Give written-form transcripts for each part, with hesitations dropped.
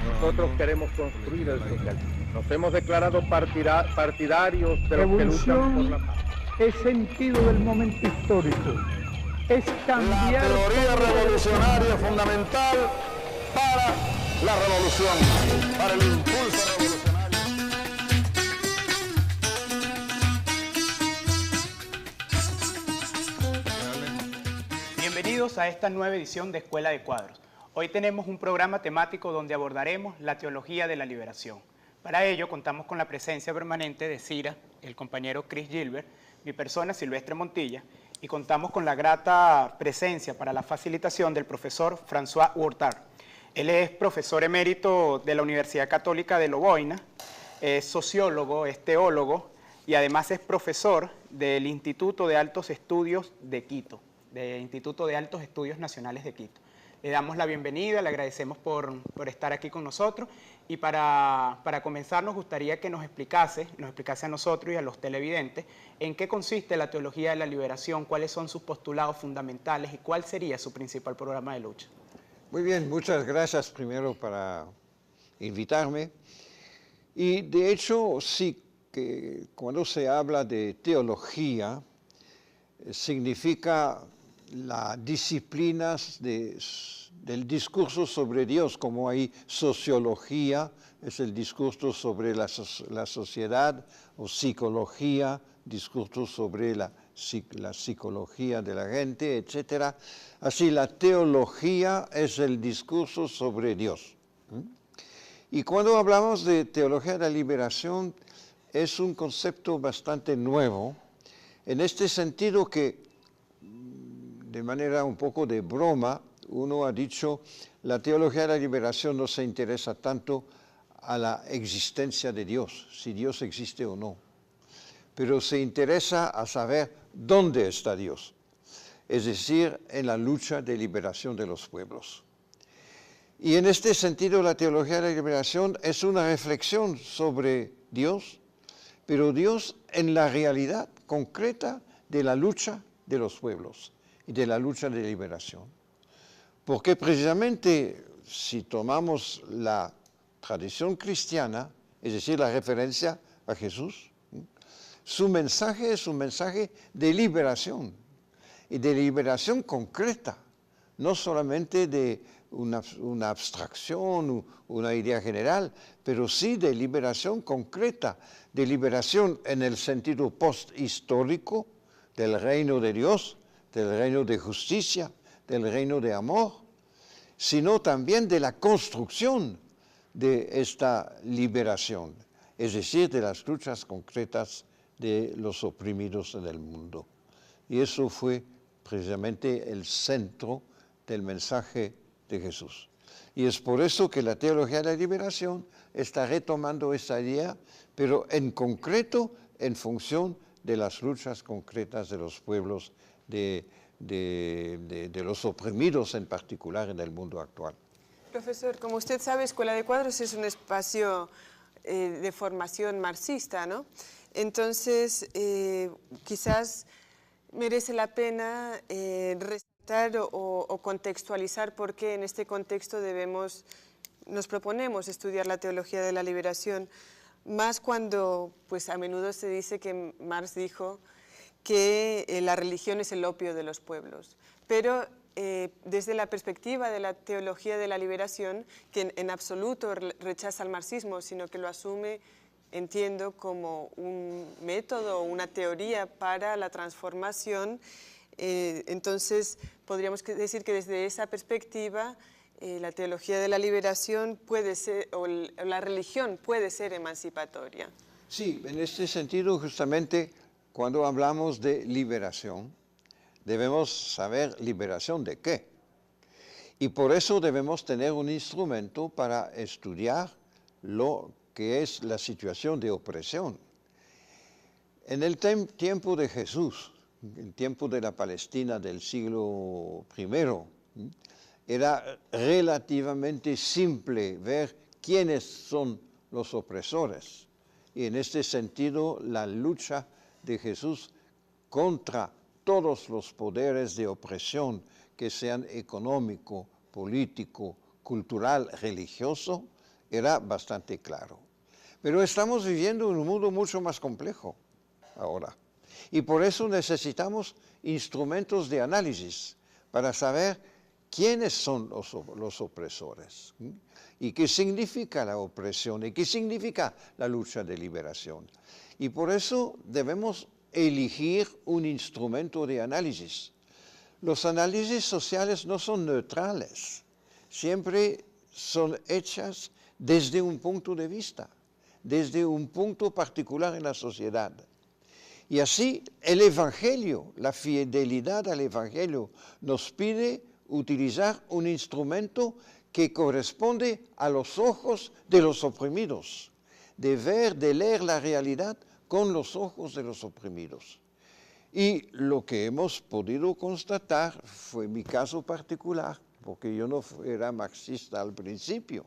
Nosotros queremos construir el socialismo. Nos hemos declarado partidarios de los que luchan por la paz. Es sentido del momento histórico. Es cambiar. La teoría revolucionaria es fundamental para la revolución, para el impulso revolucionario. Bienvenidos a esta nueva edición de Escuela de Cuadros. Hoy tenemos un programa temático donde abordaremos la teología de la liberación. Para ello contamos con la presencia permanente de Cira, el compañero Chris Gilbert, mi persona Silvestre Montilla, y contamos con la grata presencia para la facilitación del profesor François Huortard. Él es profesor emérito de la Universidad Católica de Loboina, es sociólogo, es teólogo y además es profesor del Instituto de Altos Estudios de Quito, del Instituto de Altos Estudios Nacionales de Quito. Le damos la bienvenida, le agradecemos por estar aquí con nosotros y para comenzar nos gustaría que nos explicase a nosotros y a los televidentes en qué consiste la teología de la liberación, cuáles son sus postulados fundamentales y cuál sería su principal programa de lucha. Muy bien, muchas gracias primero para invitarme. Y de hecho, sí, que cuando se habla de teología, significa las disciplinas del discurso sobre Dios, como hay sociología, es el discurso sobre la sociedad, o psicología, discurso sobre la psicología de la gente, etc. Así la teología es el discurso sobre Dios. Y cuando hablamos de teología de la liberación, es un concepto bastante nuevo, en este sentido que de manera un poco de broma, uno ha dicho, la teología de la liberación no se interesa tanto a la existencia de Dios, si Dios existe o no, pero se interesa a saber dónde está Dios, es decir, en la lucha de liberación de los pueblos. Y en este sentido, la teología de la liberación es una reflexión sobre Dios, pero Dios en la realidad concreta de la lucha de los pueblos y de la lucha de liberación. Porque precisamente si tomamos la tradición cristiana, es decir, la referencia a Jesús, su mensaje es un mensaje de liberación, y de liberación concreta, no solamente de una abstracción, una idea general, pero sí de liberación concreta, de liberación en el sentido posthistórico del reino de Dios, del reino de justicia, del reino de amor, sino también de la construcción de esta liberación, es decir, de las luchas concretas de los oprimidos en el mundo. Y eso fue precisamente el centro del mensaje de Jesús. Y es por eso que la teología de la liberación está retomando esa idea, pero en concreto en función de las luchas concretas de los pueblos, de los oprimidos en particular en el mundo actual. Profesor, como usted sabe, Escuela de Cuadros es un espacio de formación marxista, ¿no? Entonces, quizás merece la pena resaltar o contextualizar por qué en este contexto nos proponemos estudiar la teología de la liberación, más cuando pues, a menudo se dice que Marx dijo que la religión es el opio de los pueblos. Pero desde la perspectiva de la teología de la liberación, que en absoluto rechaza el marxismo, sino que lo asume, entiendo, como un método o una teoría para la transformación, entonces podríamos decir que desde esa perspectiva la teología de la liberación puede ser, o la religión puede ser emancipatoria. Sí, en este sentido justamente cuando hablamos de liberación, debemos saber liberación de qué. Y por eso debemos tener un instrumento para estudiar lo que es la situación de opresión. En el tiempo de Jesús, el tiempo de la Palestina del siglo I, era relativamente simple ver quiénes son los opresores. Y en este sentido, la lucha de Jesús contra todos los poderes de opresión, que sean económico, político, cultural, religioso, era bastante claro. Pero estamos viviendo en un mundo mucho más complejo ahora. Y por eso necesitamos instrumentos de análisis para saber quiénes son los opresores y qué significa la opresión y qué significa la lucha de liberación. Y por eso debemos elegir un instrumento de análisis. Los análisis sociales no son neutrales, siempre son hechas desde un punto de vista, desde un punto particular en la sociedad. Y así el Evangelio, la fidelidad al Evangelio, nos pide utilizar un instrumento que corresponde a los ojos de los oprimidos, de leer la realidad con los ojos de los oprimidos. Y lo que hemos podido constatar fue mi caso particular, porque yo no era marxista al principio,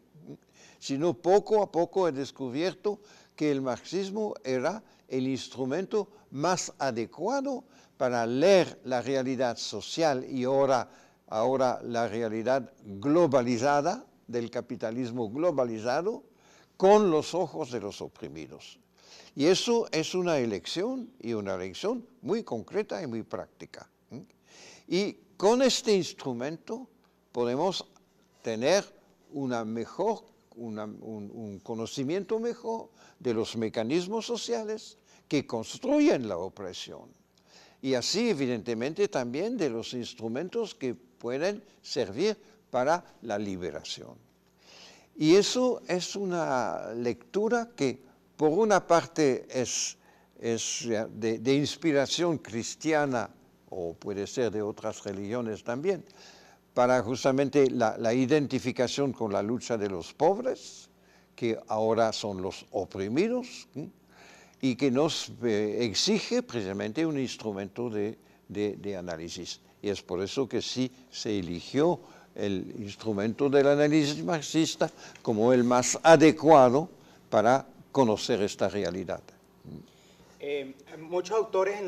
sino poco a poco he descubierto que el marxismo era el instrumento más adecuado para leer la realidad social y ahora la realidad globalizada, del capitalismo globalizado, con los ojos de los oprimidos. Y eso es una elección, y una elección muy concreta y muy práctica. Y con este instrumento podemos tener un conocimiento mejor de los mecanismos sociales que construyen la opresión. Y así, evidentemente, también de los instrumentos que pueden servir para la liberación. Y eso es una lectura que, por una parte, es de inspiración cristiana, o puede ser de otras religiones también, para justamente la identificación con la lucha de los pobres, que ahora son los oprimidos, y que nos exige precisamente un instrumento de análisis. Y es por eso que sí se eligió el instrumento del análisis marxista como el más adecuado para conocer esta realidad. Muchos autores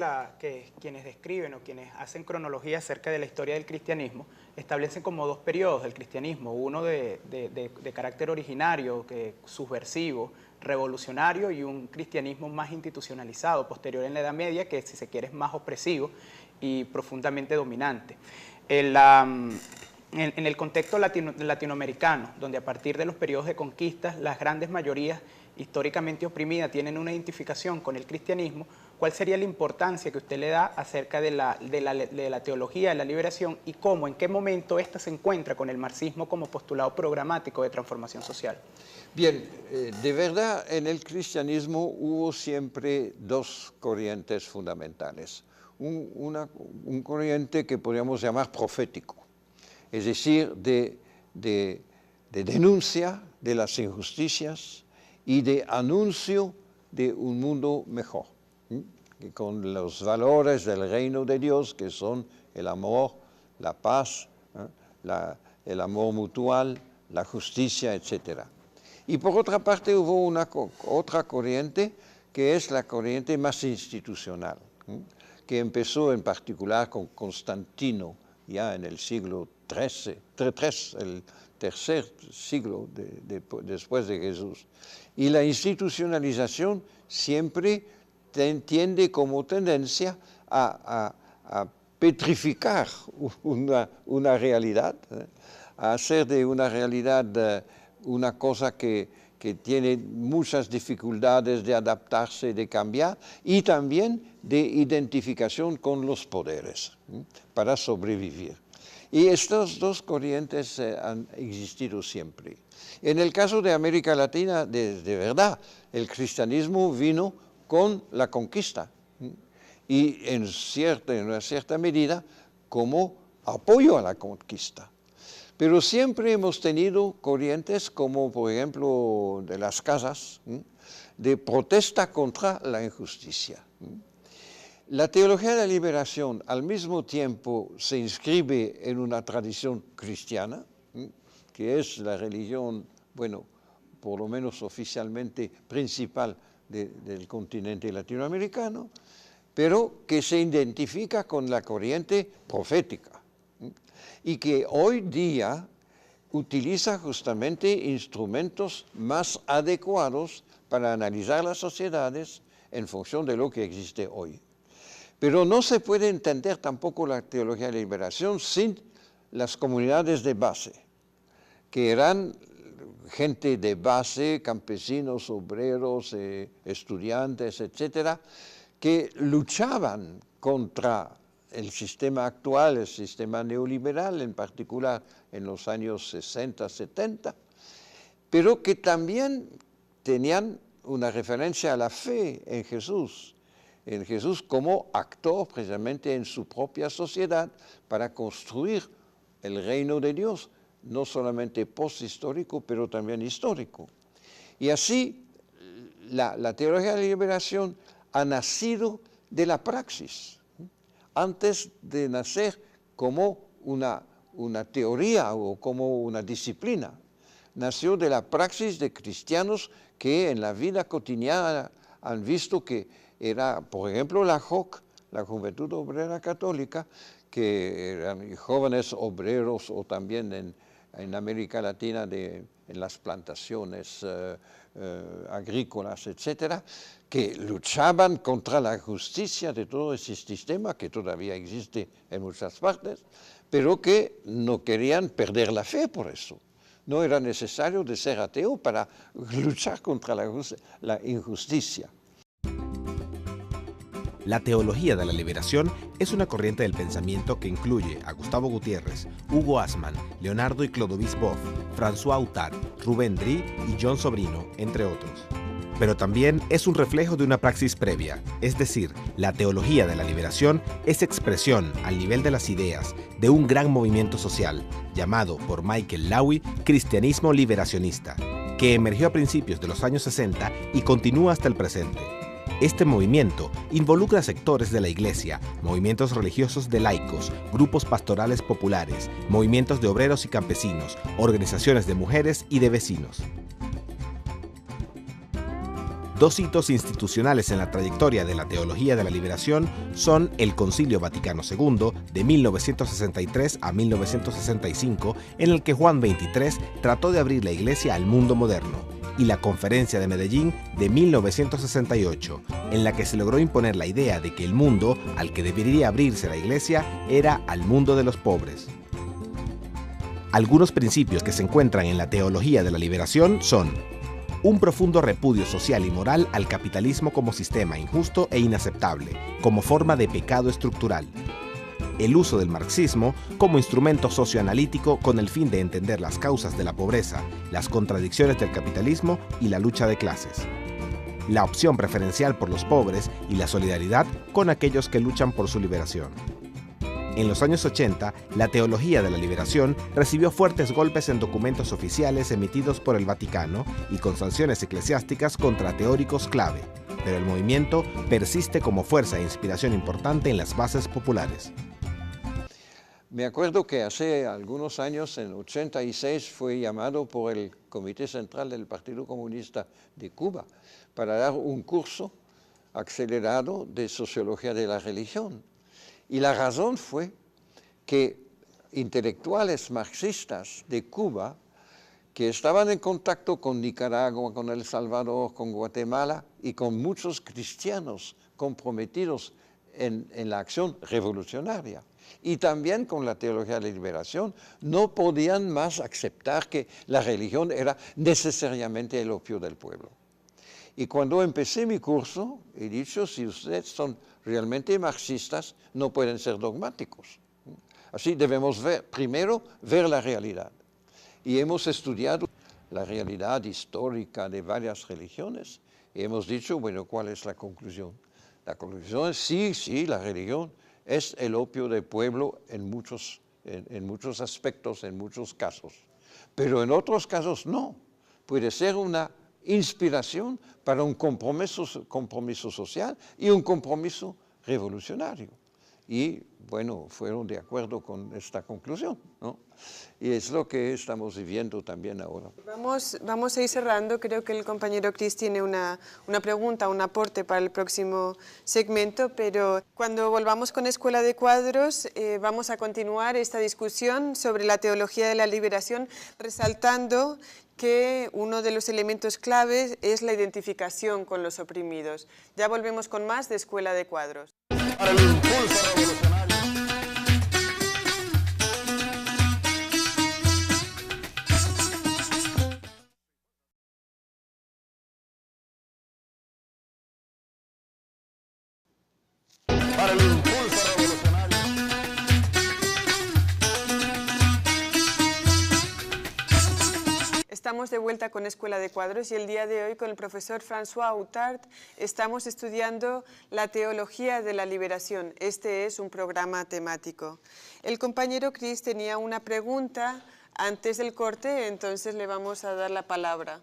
quienes describen o quienes hacen cronología acerca de la historia del cristianismo establecen como dos periodos del cristianismo, uno de carácter originario, subversivo, revolucionario, y un cristianismo más institucionalizado, posterior en la Edad Media, que si se quiere es más opresivo y profundamente dominante. En el contexto latinoamericano, donde a partir de los periodos de conquistas las grandes mayorías históricamente oprimidas tienen una identificación con el cristianismo, ¿cuál sería la importancia que usted le da acerca de la teología de la liberación y cómo, en qué momento ésta se encuentra con el marxismo como postulado programático de transformación social? Bien, de verdad en el cristianismo hubo siempre dos corrientes fundamentales. Un corriente que podríamos llamar profético, es decir, de denuncia de las injusticias y de anuncio de un mundo mejor, con los valores del reino de Dios, que son el amor, la paz, el amor mutual, la justicia, etc. Y por otra parte hubo otra corriente, que es la corriente más institucional, que empezó en particular con Constantino, ya en el siglo XIII, el tercer siglo después de Jesús. Y la institucionalización siempre tiende como tendencia a petrificar una realidad, a hacer de una realidad una cosa que tiene muchas dificultades de adaptarse, de cambiar, y también de identificación con los poderes para sobrevivir. Y estas dos corrientes han existido siempre. En el caso de América Latina, de verdad, el cristianismo vino con la conquista y en una cierta medida como apoyo a la conquista. Pero siempre hemos tenido corrientes como, por ejemplo, de las casas, de protesta contra la injusticia. La teología de la liberación al mismo tiempo se inscribe en una tradición cristiana, que es la religión, bueno, por lo menos oficialmente principal del continente latinoamericano, pero que se identifica con la corriente profética y que hoy día utiliza justamente instrumentos más adecuados para analizar las sociedades en función de lo que existe hoy. Pero no se puede entender tampoco la teología de la liberación sin las comunidades de base, que eran gente de base, campesinos, obreros, estudiantes, etcétera, que luchaban contra el sistema actual, el sistema neoliberal, en particular en los años 60, 70, pero que también tenían una referencia a la fe en Jesús como actor precisamente en su propia sociedad para construir el reino de Dios, no solamente posthistórico, pero también histórico. Y así la teología de la liberación ha nacido de la praxis, antes de nacer como una teoría o como una disciplina. Nació de la praxis de cristianos que en la vida cotidiana han visto que era, por ejemplo, la JOC, la Juventud Obrera Católica, que eran jóvenes obreros o también en América Latina en las plantaciones agrícolas, etcétera, que luchaban contra la justicia de todo ese sistema que todavía existe en muchas partes, pero que no querían perder la fe por eso. No era necesario de ser ateo para luchar contra la injusticia. La teología de la liberación es una corriente del pensamiento que incluye a Gustavo Gutiérrez, Hugo Asman, Leonardo y Clodovis Boff, François Outard, Rubén Dri y John Sobrino, entre otros. Pero también es un reflejo de una praxis previa, es decir, la teología de la liberación es expresión, al nivel de las ideas, de un gran movimiento social, llamado por Michael Lowy cristianismo liberacionista, que emergió a principios de los años 60 y continúa hasta el presente. Este movimiento involucra sectores de la Iglesia, movimientos religiosos de laicos, grupos pastorales populares, movimientos de obreros y campesinos, organizaciones de mujeres y de vecinos. Dos hitos institucionales en la trayectoria de la teología de la liberación son el Concilio Vaticano II de 1963 a 1965, en el que Juan XXIII trató de abrir la Iglesia al mundo moderno, y la Conferencia de Medellín de 1968, en la que se logró imponer la idea de que el mundo al que debería abrirse la Iglesia era al mundo de los pobres. Algunos principios que se encuentran en la teología de la liberación son: un profundo repudio social y moral al capitalismo como sistema injusto e inaceptable, como forma de pecado estructural. El uso del marxismo como instrumento socioanalítico con el fin de entender las causas de la pobreza, las contradicciones del capitalismo y la lucha de clases. La opción preferencial por los pobres y la solidaridad con aquellos que luchan por su liberación. En los años 80, la teología de la liberación recibió fuertes golpes en documentos oficiales emitidos por el Vaticano y con sanciones eclesiásticas contra teóricos clave, pero el movimiento persiste como fuerza e inspiración importante en las bases populares. Me acuerdo que hace algunos años, en 86, fui llamado por el Comité Central del Partido Comunista de Cuba para dar un curso acelerado de Sociología de la Religión. Y la razón fue que intelectuales marxistas de Cuba, que estaban en contacto con Nicaragua, con El Salvador, con Guatemala y con muchos cristianos comprometidos en la acción revolucionaria, y también con la teología de la liberación, no podían más aceptar que la religión era necesariamente el opio del pueblo. Y cuando empecé mi curso, he dicho: si ustedes son realmente marxistas, no pueden ser dogmáticos. Así debemos primero ver la realidad. Y hemos estudiado la realidad histórica de varias religiones y hemos dicho, bueno, ¿cuál es la conclusión? La conclusión es sí, la religión es el opio del pueblo en muchos aspectos, en muchos casos. Pero en otros casos no. Puede ser una inspiración para un compromiso social y un compromiso revolucionario. y bueno, fueron de acuerdo con esta conclusión, ¿no? Y es lo que estamos viviendo también ahora. Vamos a ir cerrando. Creo que el compañero Chris tiene una pregunta, un aporte para el próximo segmento, pero cuando volvamos con Escuela de Cuadros vamos a continuar esta discusión sobre la teología de la liberación, resaltando que uno de los elementos claves es la identificación con los oprimidos. Ya volvemos con más de Escuela de Cuadros. Para el impulso revolucionario. Para el impulso revolucionario. Estamos de vuelta con Escuela de Cuadros y el día de hoy con el profesor François Outard estamos estudiando la teología de la liberación. Este es un programa temático. El compañero Chris tenía una pregunta antes del corte, entonces le vamos a dar la palabra.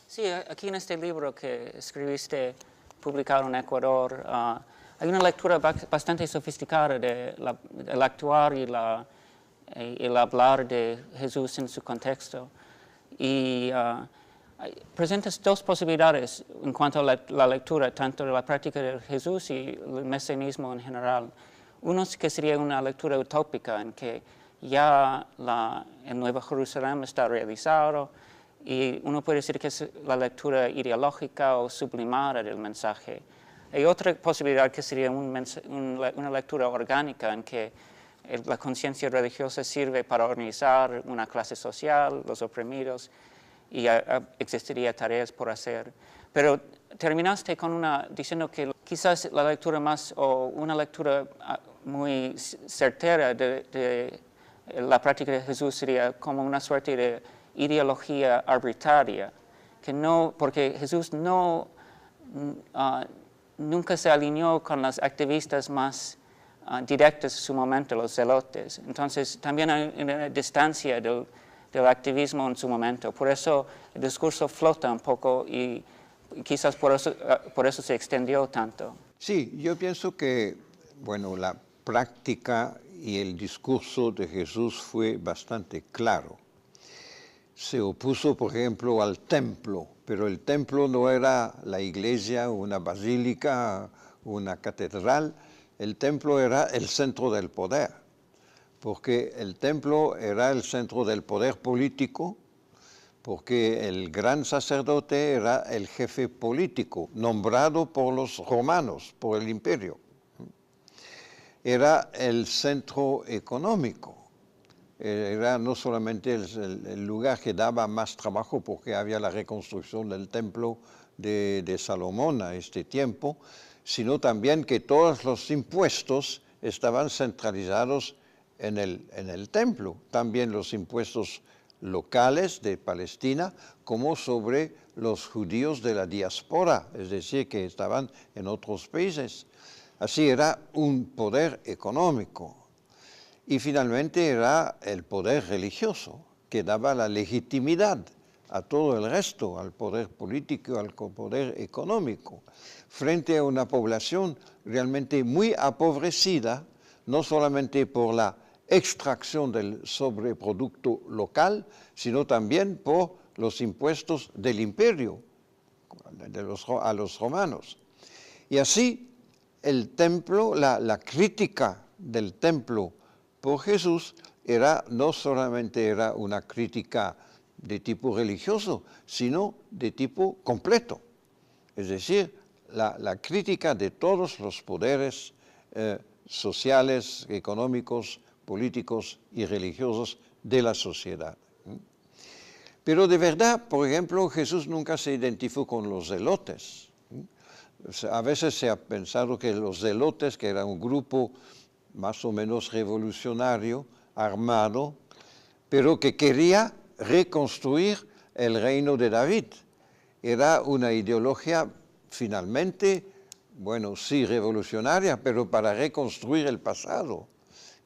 Sí, aquí en este libro que escribiste, publicado en Ecuador, hay una lectura bastante sofisticada del actuar y el hablar de Jesús en su contexto. Y presentas dos posibilidades en cuanto a la lectura, tanto de la práctica de Jesús y el mesianismo en general. Uno que sería una lectura utópica en que ya el Nuevo Jerusalén está realizado y uno puede decir que es la lectura ideológica o sublimada del mensaje. Hay otra posibilidad que sería una lectura orgánica en que la conciencia religiosa sirve para organizar una clase social, los oprimidos, y existiría tareas por hacer. Pero terminaste con diciendo que quizás la lectura una lectura muy certera de la práctica de Jesús sería como una suerte de ideología arbitraria, porque Jesús nunca se alineó con los activistas más directos en su momento, los celotes. Entonces también hay una distancia del activismo en su momento. Por eso el discurso flota un poco y quizás por eso se extendió tanto. Sí, yo pienso que, bueno, la práctica y el discurso de Jesús fue bastante claro. Se opuso, por ejemplo, al templo, pero el templo no era la iglesia, una basílica, una catedral. El templo era el centro del poder, porque el templo era el centro del poder político, porque el gran sacerdote era el jefe político, nombrado por los romanos, por el imperio. Era el centro económico, era no solamente el lugar que daba más trabajo porque había la reconstrucción del templo de Salomón a este tiempo, sino también que todos los impuestos estaban centralizados en el templo, también los impuestos locales de Palestina, como sobre los judíos de la diáspora, es decir, que estaban en otros países. Así era un poder económico. Y finalmente era el poder religioso, que daba la legitimidad a todo el resto, al poder político, al poder económico, frente a una población realmente muy empobrecida, no solamente por la extracción del sobreproducto local, sino también por los impuestos del imperio a los romanos. Y así el templo, la crítica del templo por Jesús no solamente era una crítica de tipo religioso, sino de tipo completo. Es decir, la crítica de todos los poderes sociales, económicos, políticos y religiosos de la sociedad. Pero de verdad, por ejemplo, Jesús nunca se identificó con los zelotes. A veces se ha pensado que los zelotes, que era un grupo más o menos revolucionario, armado, pero que quería reconstruir el reino de David. Era una ideología finalmente, bueno, sí revolucionaria, pero para reconstruir el pasado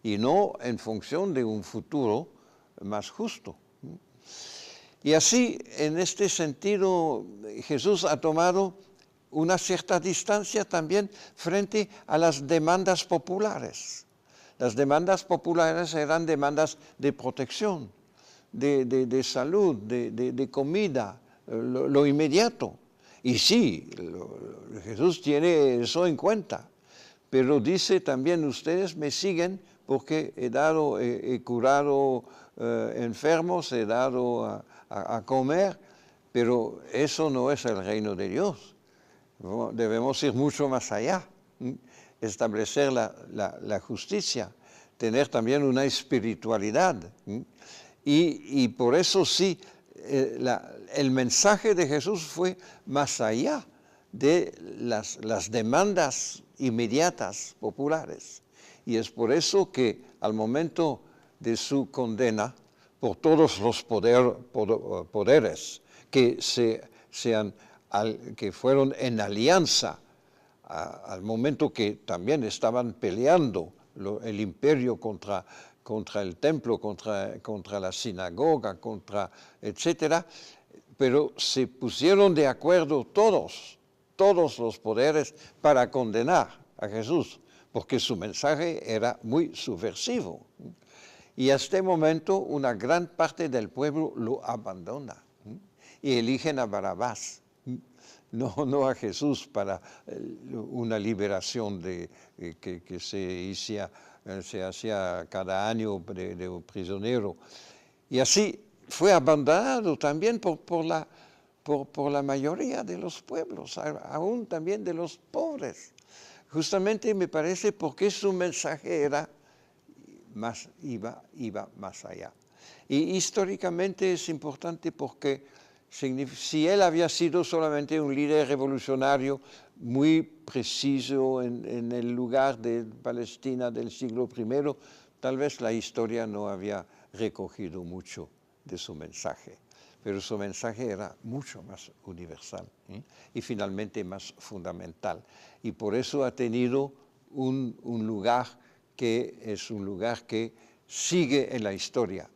y no en función de un futuro más justo. Y así, en este sentido, Jesús ha tomado una cierta distancia también frente a las demandas populares. Las demandas populares eran demandas de protección, de salud, de comida, lo inmediato. Y sí, Jesús tiene eso en cuenta, pero dice también, ustedes me siguen porque he curado enfermos, he dado a comer, pero eso no es el reino de Dios. Debemos ir mucho más allá, establecer la justicia, tener también una espiritualidad. Y por eso sí, el mensaje de Jesús fue más allá de las demandas inmediatas populares. Y es por eso que al momento de su condena por todos los poderes que que fueron en alianza al momento que también estaban peleando el imperio contra el templo, contra la sinagoga, etcétera, pero se pusieron de acuerdo todos los poderes para condenar a Jesús, porque su mensaje era muy subversivo. Y a este momento una gran parte del pueblo lo abandona y eligen a Barrabás, no a Jesús para una liberación que se hacía cada año de un prisionero. Y así fue abandonado también por la mayoría de los pueblos, aún también de los pobres. Justamente me parece porque su mensaje iba más allá. Y históricamente es importante porque si él había sido solamente un líder revolucionario muy preciso en el lugar de Palestina del siglo I, tal vez la historia no había recogido mucho de su mensaje, pero su mensaje era mucho más universal y finalmente más fundamental. Y por eso ha tenido un lugar que es un lugar que sigue en la historia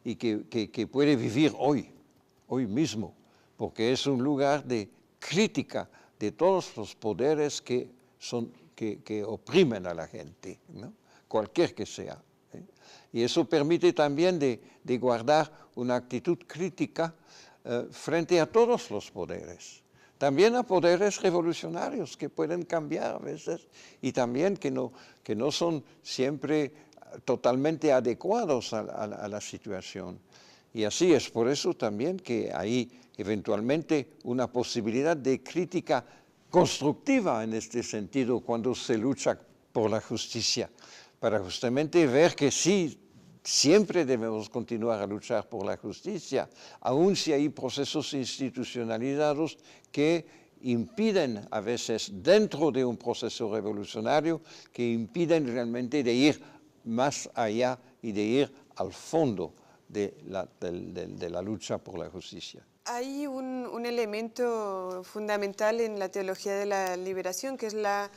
y que puede vivir hoy mismo, porque es un lugar de crítica de todos los poderes que oprimen a la gente, ¿no? Cualquier que sea. Y eso permite también de guardar una actitud crítica frente a todos los poderes. También a poderes revolucionarios que pueden cambiar a veces y también que no son siempre totalmente adecuados a la situación. Y así es por eso también que hay eventualmente una posibilidad de crítica constructiva en este sentido cuando se lucha por la justicia, para justamente ver que sí, siempre debemos continuar a luchar por la justicia, aun si hay procesos institucionalizados que impiden a veces dentro de un proceso revolucionario, que impiden realmente de ir más allá y de ir al fondo de la lucha por la justicia. Hay un elemento fundamental en la teología de la liberación, que es la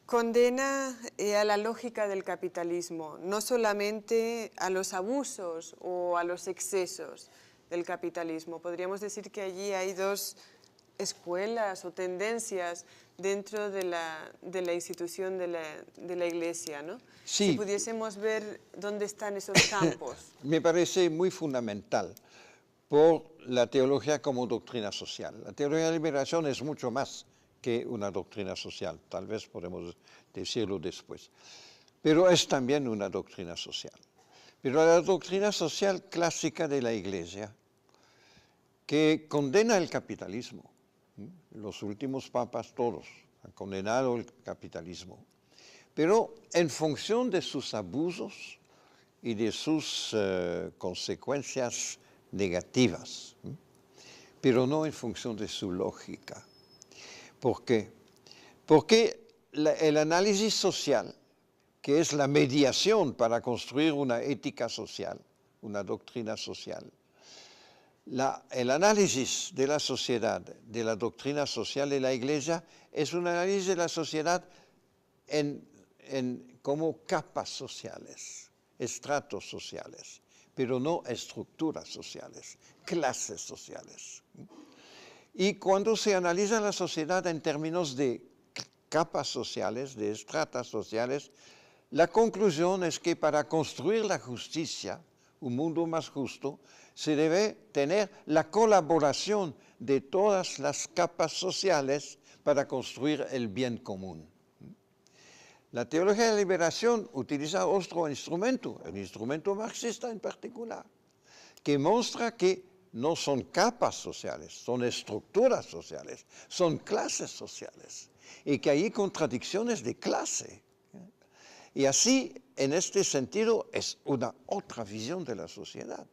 condena a la lógica del capitalismo, no solamente a los abusos o a los excesos del capitalismo. Podríamos decir que allí hay dos escuelas o tendencias dentro de la institución de la Iglesia, ¿no? Sí. Si pudiésemos ver dónde están esos campos. Me parece muy fundamental por la teología como doctrina social. La teología de la liberación es mucho más que una doctrina social, tal vez podemos decirlo después, pero es también una doctrina social. Pero la doctrina social clásica de la Iglesia, que condena el capitalismo, los últimos papas todos han condenado el capitalismo, pero en función de sus abusos y de sus consecuencias negativas, pero no en función de su lógica. ¿Por qué? Porque el análisis social, que es la mediación para construir una ética social, una doctrina social, el análisis de la sociedad, de la doctrina social de la Iglesia, es un análisis de la sociedad como capas sociales, estratos sociales, pero no estructuras sociales, clases sociales. Y cuando se analiza la sociedad en términos de capas sociales, de estratas sociales, la conclusión es que para construir la justicia, un mundo más justo, se debe tener la colaboración de todas las capas sociales para construir el bien común. La teología de la liberación utiliza otro instrumento, el instrumento marxista en particular, que muestra que no son capas sociales, son estructuras sociales, son clases sociales, y que hay contradicciones de clase. Y así, en este sentido, es una otra visión de la sociedad.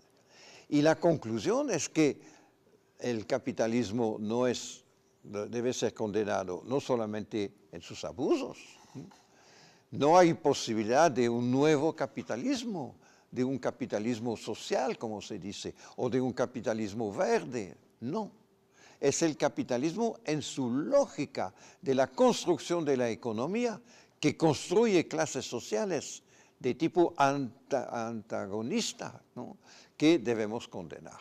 Y la conclusión es que el capitalismo debe ser condenado no solamente en sus abusos. No hay posibilidad de un nuevo capitalismo, de un capitalismo social, como se dice, o de un capitalismo verde. No. Es el capitalismo en su lógica de la construcción de la economía que construye clases sociales de tipo antagonista, ¿no?, que debemos condenar.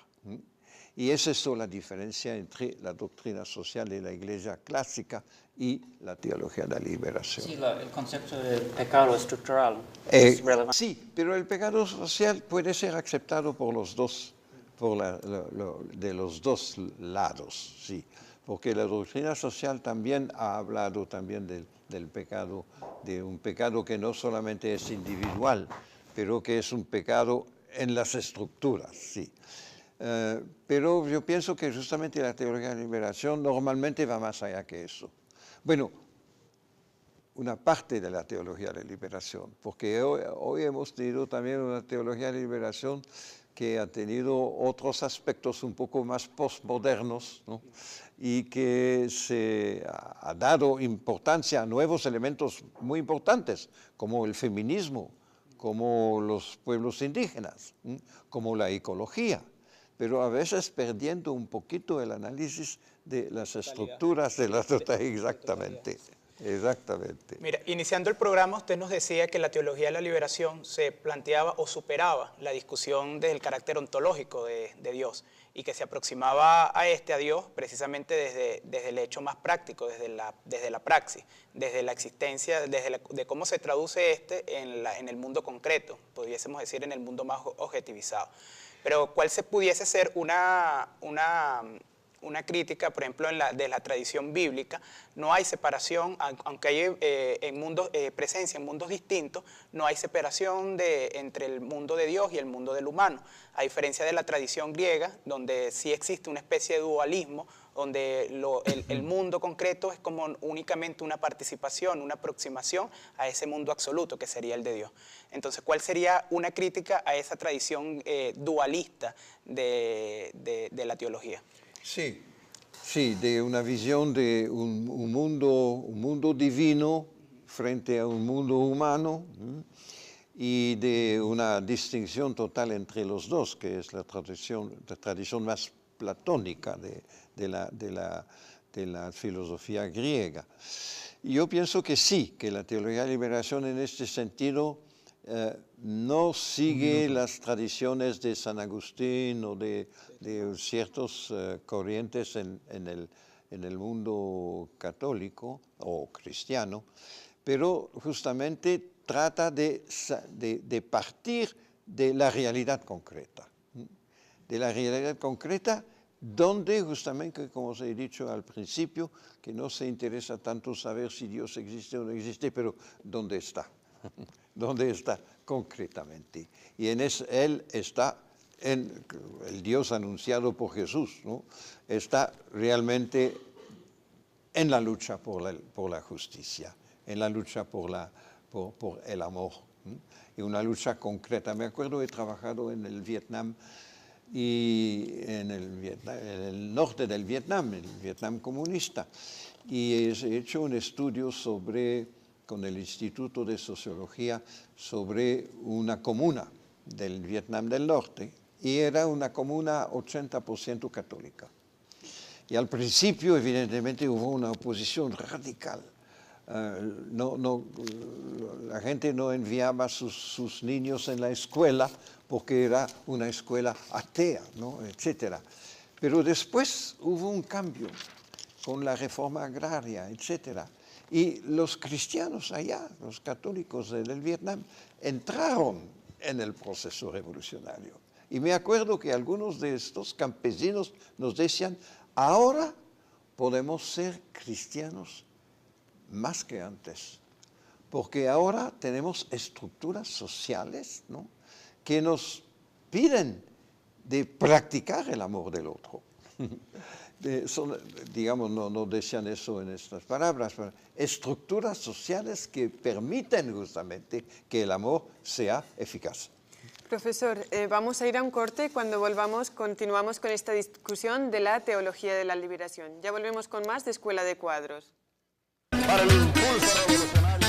Y esa es la diferencia entre la doctrina social de la Iglesia clásica y la teología de la liberación. Sí, el concepto de pecado estructural es relevante. Sí, pero el pecado social puede ser aceptado por los dos, de los dos lados, sí. Porque la doctrina social también ha hablado también del pecado, de un pecado que no solamente es individual, pero que es un pecado en las estructuras, sí. Pero yo pienso que justamente la teología de la liberación normalmente va más allá que eso. Bueno, una parte de la teología de la liberación, porque hoy hemos tenido también una teología de la liberación que ha tenido otros aspectos un poco más postmodernos, ¿no?, y que se ha dado importancia a nuevos elementos muy importantes, como el feminismo, como los pueblos indígenas, como la ecología, pero a veces perdiendo un poquito el análisis de las estructuras de la totalidad. Exactamente. Exactamente. Mira, iniciando el programa, usted nos decía que la teología de la liberación se planteaba o superaba la discusión del carácter ontológico de Dios y que se aproximaba a Dios, precisamente desde el hecho más práctico, desde la praxis, desde la existencia, de cómo se traduce en el mundo concreto, pudiésemos decir en el mundo más objetivizado. Pero ¿cuál pudiese ser una crítica, por ejemplo, de la tradición bíblica? No hay separación, aunque hay presencia en mundos distintos, no hay separación entre el mundo de Dios y el mundo del humano, a diferencia de la tradición griega, donde sí existe una especie de dualismo, donde el mundo concreto es como únicamente una participación, una aproximación a ese mundo absoluto que sería el de Dios. Entonces, ¿cuál sería una crítica a esa tradición dualista de la teología? Sí, sí, de una visión de un mundo divino frente a un mundo humano, y de una distinción total entre los dos, que es la tradición más platónica de la filosofía griega. Y yo pienso que sí, que la teología de la liberación en este sentido no sigue las tradiciones de San Agustín o de ciertas corrientes en el mundo católico o cristiano, pero justamente trata de partir de la realidad concreta. De la realidad concreta donde justamente, como os he dicho al principio, que no se interesa tanto saber si Dios existe o no existe, pero ¿dónde está? ¿Dónde está concretamente? Y él está el Dios anunciado por Jesús, ¿no? Está realmente en la lucha por la justicia, en la lucha por el amor, y una lucha concreta. Me acuerdo, he trabajado en el Vietnam, y en el norte del Vietnam, el Vietnam comunista, y he hecho un estudio con el Instituto de Sociología sobre una comuna del Vietnam del Norte, y era una comuna 80% católica. Y al principio, evidentemente, hubo una oposición radical. La gente no enviaba sus niños en la escuela porque era una escuela atea, ¿no?, etcétera. Pero después hubo un cambio con la reforma agraria, etc. Y los cristianos allá, los católicos del Vietnam, entraron en el proceso revolucionario. Y me acuerdo que algunos de estos campesinos nos decían, ahora podemos ser cristianos más que antes, porque ahora tenemos estructuras sociales, ¿no?, que nos piden de practicar el amor del otro. Digamos, no decían eso en estas palabras, pero estructuras sociales que permiten justamente que el amor sea eficaz. Profesor, vamos a ir a un corte y cuando volvamos continuamos con esta discusión de la teología de la liberación. Ya volvemos con más de Escuela de Cuadros. Para el impulso revolucionario.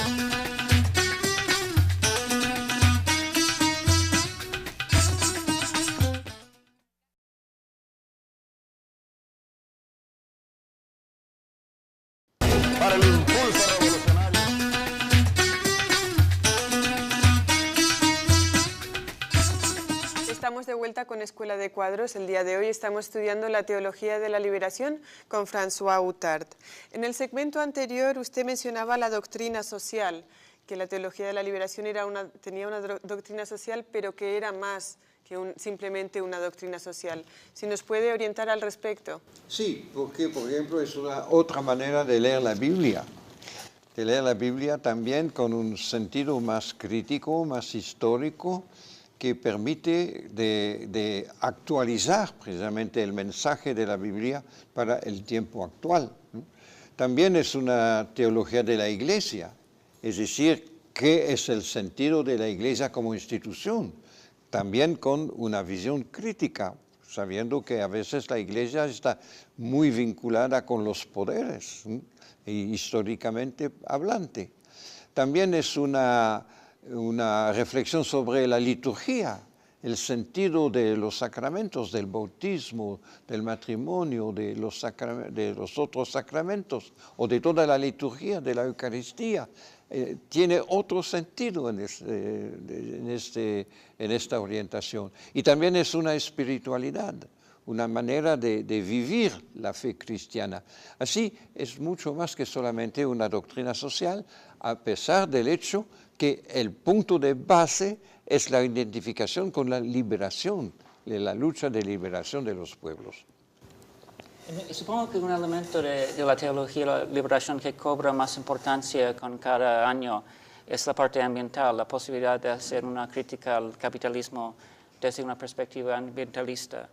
Para el impulso revolucionario. Estamos de vuelta con Escuela de Cuadros. El día de hoy estamos estudiando la teología de la liberación con François Outard. En el segmento anterior usted mencionaba la doctrina social, que la teología de la liberación tenía una doctrina social, pero que era más que simplemente una doctrina social. Si nos puede orientar al respecto. Sí, porque, por ejemplo, es una otra manera de leer la Biblia. De leer la Biblia también con un sentido más crítico, más histórico, que permite de actualizar precisamente el mensaje de la Biblia para el tiempo actual. También es una teología de la Iglesia, es decir, ¿qué es el sentido de la Iglesia como institución? También con una visión crítica, sabiendo que a veces la Iglesia está muy vinculada con los poderes, históricamente hablante. También es una reflexión sobre la liturgia, el sentido de los sacramentos, del bautismo, del matrimonio, de los otros sacramentos, o de toda la liturgia de la Eucaristía. Tiene otro sentido en esta orientación. Y también es una espiritualidad, una manera de vivir la fe cristiana. Así es mucho más que solamente una doctrina social, a pesar del hecho que el punto de base es la identificación con la liberación, la lucha de liberación de los pueblos. Supongo que un elemento de la teología de la liberación que cobra más importancia con cada año es la parte ambiental, la posibilidad de hacer una crítica al capitalismo desde una perspectiva ambientalista.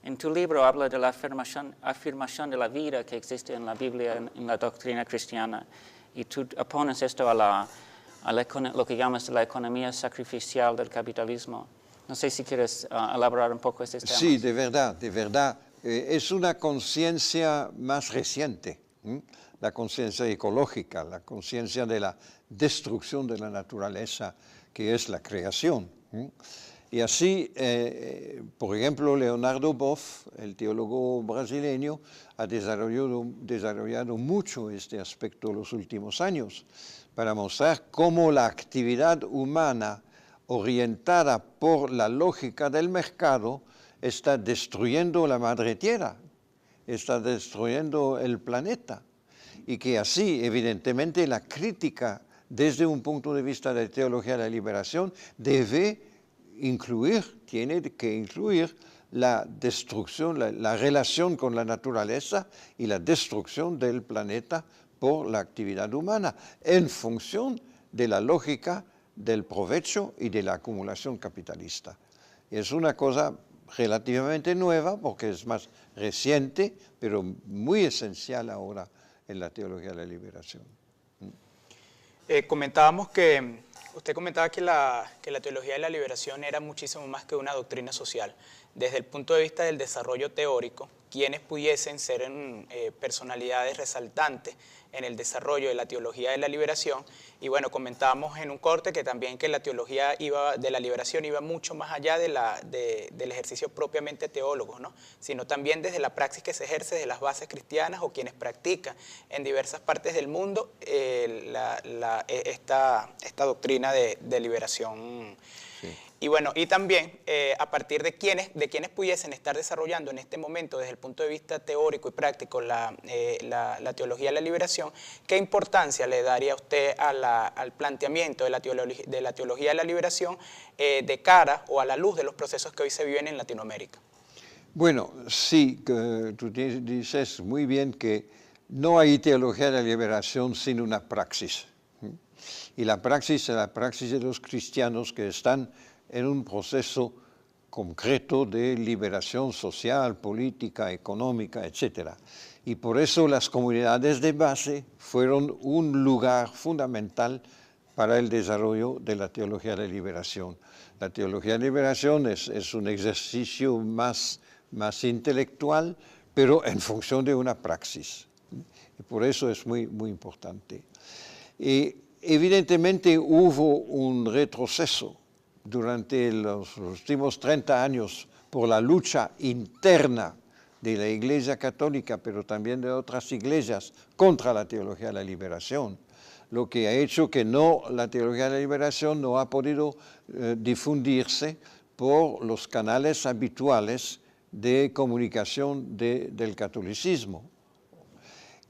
En tu libro habla de la afirmación de la vida que existe en la Biblia, en la doctrina cristiana, y tú opones esto a lo que llamas la economía sacrificial del capitalismo. No sé si quieres elaborar un poco este tema. Sí, de verdad, de verdad. Es una conciencia más reciente, la conciencia ecológica, la conciencia de la destrucción de la naturaleza, que es la creación. Y así, por ejemplo, Leonardo Boff, el teólogo brasileño, ha desarrollado mucho este aspecto en los últimos años, para mostrar cómo la actividad humana orientada por la lógica del mercado está destruyendo la madre tierra, está destruyendo el planeta, y que así, evidentemente, la crítica desde un punto de vista de teología de la liberación tiene que incluir la destrucción, la relación con la naturaleza y la destrucción del planeta por la actividad humana, en función de la lógica del provecho y de la acumulación capitalista. Y es una cosa relativamente nueva, porque es más reciente, pero muy esencial ahora en la teología de la liberación. Usted comentaba que la teología de la liberación era muchísimo más que una doctrina social. Desde el punto de vista del desarrollo teórico, quienes pudiesen ser personalidades resaltantes en el desarrollo de la teología de la liberación. Y bueno, comentábamos en un corte que también que la teología de la liberación iba mucho más allá del ejercicio propiamente teólogo, ¿no? Sino también desde la praxis que se ejerce de las bases cristianas o quienes practican en diversas partes del mundo esta doctrina de liberación. Sí. Y bueno, y también a partir de quienes pudiesen estar desarrollando en este momento desde el punto de vista teórico y práctico la teología de la liberación, ¿qué importancia le daría usted al planteamiento de la teología de la liberación de cara o a la luz de los procesos que hoy se viven en Latinoamérica? Bueno, sí, tú dices muy bien que no hay teología de la liberación sin una praxis. Y la praxis es la praxis de los cristianos que están en un proceso concreto de liberación social, política, económica, etc. Y por eso las comunidades de base fueron un lugar fundamental para el desarrollo de la teología de la liberación. La teología de la liberación es un ejercicio más intelectual, pero en función de una praxis. Y por eso es muy importante. Y evidentemente hubo un retroceso durante los últimos 30 años por la lucha interna de la Iglesia Católica, pero también de otras iglesias, contra la teología de la liberación, lo que ha hecho que la teología de la liberación no ha podido difundirse por los canales habituales de comunicación del catolicismo.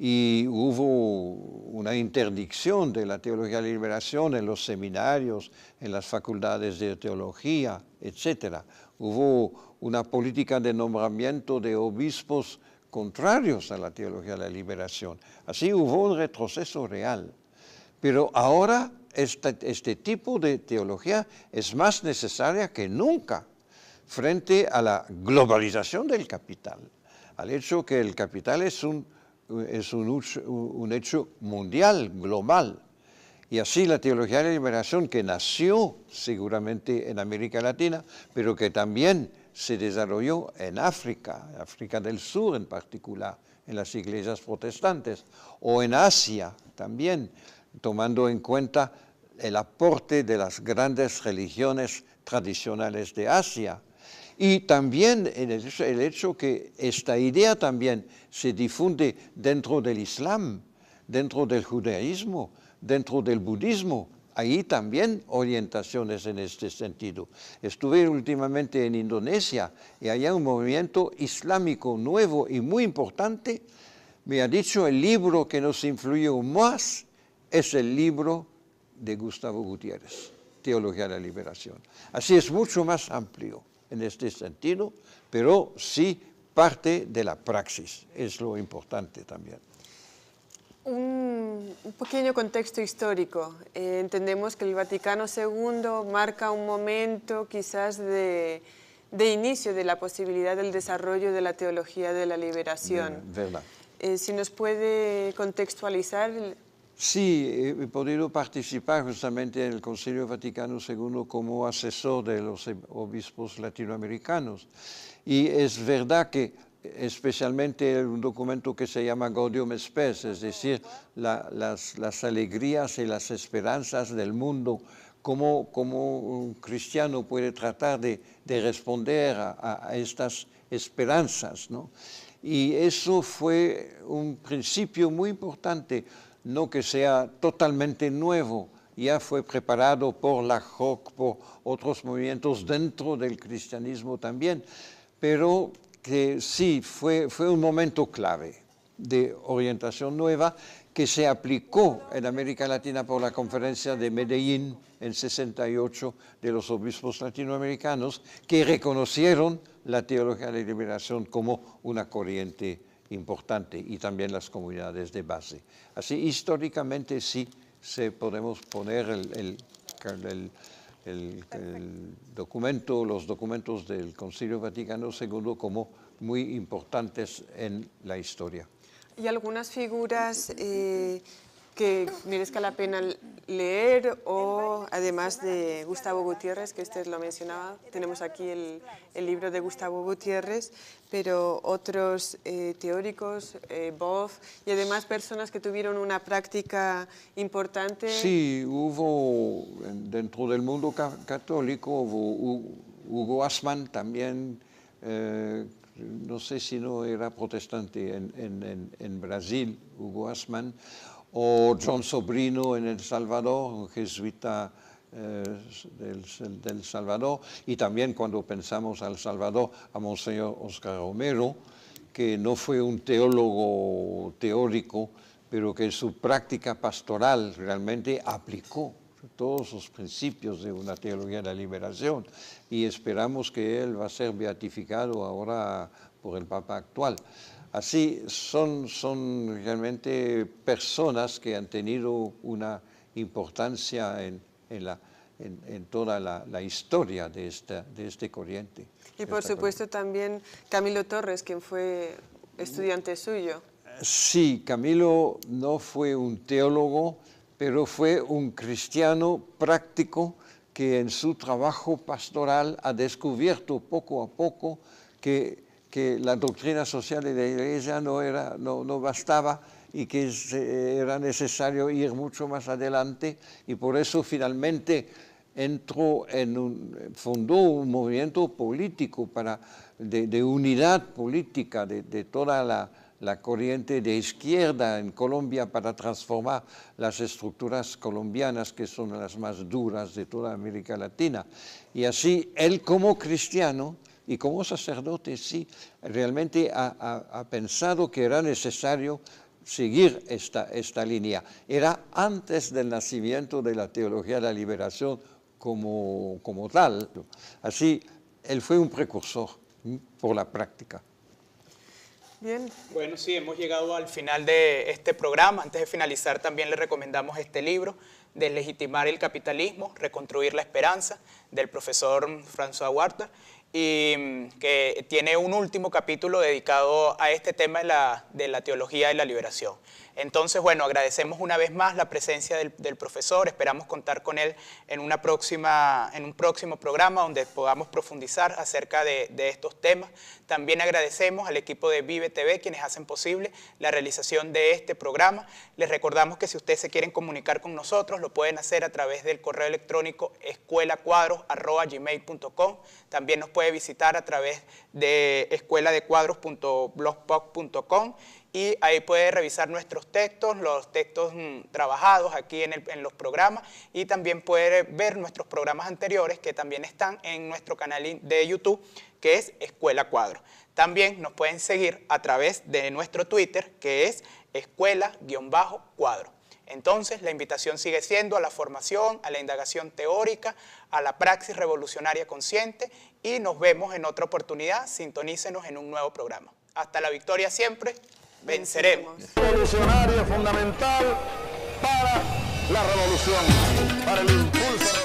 Y hubo una interdicción de la teología de la liberación en los seminarios, en las facultades de teología, etc. Hubo una política de nombramiento de obispos contrarios a la teología de la liberación. Así hubo un retroceso real. Pero ahora este tipo de teología es más necesaria que nunca frente a la globalización del capital, al hecho que el capital es un hecho mundial, global. Y así la teología de la liberación, que nació seguramente en América Latina, pero que también se desarrolló en África del Sur en particular, en las iglesias protestantes, o en Asia también, tomando en cuenta el aporte de las grandes religiones tradicionales de Asia. Y también el hecho que esta idea también se difunde dentro del Islam, dentro del judaísmo, dentro del budismo. Hay también orientaciones en este sentido. Estuve últimamente en Indonesia y allá un movimiento islámico nuevo y muy importante. Me ha dicho el libro que nos influyó más es el libro de Gustavo Gutiérrez, Teología de la Liberación. Así es mucho más amplio en este sentido, pero sí parte de la praxis, es lo importante también. Un pequeño contexto histórico. Entendemos que el Vaticano II marca un momento quizás de inicio de la posibilidad del desarrollo de la teología de la liberación. Verdad. Si nos puede contextualizar. Sí, he podido participar justamente en el Concilio Vaticano II como asesor de los obispos latinoamericanos. Y es verdad que especialmente un documento que se llama Gaudium et Spes, es decir, las alegrías y las esperanzas del mundo, cómo un cristiano puede tratar de responder a estas esperanzas, ¿no? Y eso fue un principio muy importante, no que sea totalmente nuevo, ya fue preparado por la JOC, por otros movimientos dentro del cristianismo también, pero que sí, fue un momento clave de orientación nueva que se aplicó en América Latina por la Conferencia de Medellín en 68 de los obispos latinoamericanos, que reconocieron la teología de la liberación como una corriente importante, y también las comunidades de base. Así, históricamente sí podemos poner los documentos del Concilio Vaticano II como muy importantes en la historia. ¿Y algunas figuras que merezca la pena leer, o además de Gustavo Gutiérrez, que usted lo mencionaba, tenemos aquí el libro de Gustavo Gutiérrez, pero otros teóricos, Boff, y además personas que tuvieron una práctica importante? Sí, hubo dentro del mundo católico, hubo Hugo Assmann también, no sé si no era protestante en Brasil, Hugo Assmann, o John Sobrino en El Salvador, un jesuita del Salvador, y también cuando pensamos al Salvador, a Monseñor Oscar Romero, que no fue un teólogo teórico, pero que en su práctica pastoral realmente aplicó todos los principios de una teología de la liberación, y esperamos que él va a ser beatificado ahora por el Papa actual. Así son realmente personas que han tenido una importancia en toda la historia de este corriente. Y por supuesto también Camilo Torres, quien fue estudiante suyo. Sí, Camilo no fue un teólogo, pero fue un cristiano práctico que en su trabajo pastoral ha descubierto poco a poco que la doctrina social de la Iglesia no bastaba y que era necesario ir mucho más adelante, y por eso finalmente fundó un movimiento político de unidad política de toda la corriente de izquierda en Colombia para transformar las estructuras colombianas, que son las más duras de toda América Latina. Y así él, como cristiano y como sacerdote, sí, realmente ha pensado que era necesario seguir esta línea. Era antes del nacimiento de la teología de la liberación como tal. Así, él fue un precursor por la práctica. Bien. Bueno, sí, hemos llegado al final de este programa. Antes de finalizar, también le recomendamos este libro, Deslegitimar el capitalismo, reconstruir la esperanza, del profesor François Huerta, y que tiene un último capítulo dedicado a este tema de la teología de la liberación. Entonces, bueno, agradecemos una vez más la presencia del profesor, esperamos contar con él en un próximo programa donde podamos profundizar acerca de estos temas. También agradecemos al equipo de Vive TV, quienes hacen posible la realización de este programa. Les recordamos que si ustedes se quieren comunicar con nosotros, lo pueden hacer a través del correo electrónico escuelacuadros@gmail.com. También nos puede visitar a través de escueladecuadros.blogspot.com, y ahí puede revisar nuestros textos, los textos trabajados aquí en los programas, y también puede ver nuestros programas anteriores que también están en nuestro canal de YouTube, que es Escuela Cuadros. También nos pueden seguir a través de nuestro Twitter, que es Escuela-Cuadro. Entonces, la invitación sigue siendo a la formación, a la indagación teórica, a la praxis revolucionaria consciente, y nos vemos en otra oportunidad. Sintonícenos en un nuevo programa. Hasta la victoria siempre. Venceremos. Revolucionaria fundamental para la revolución, para el impulso.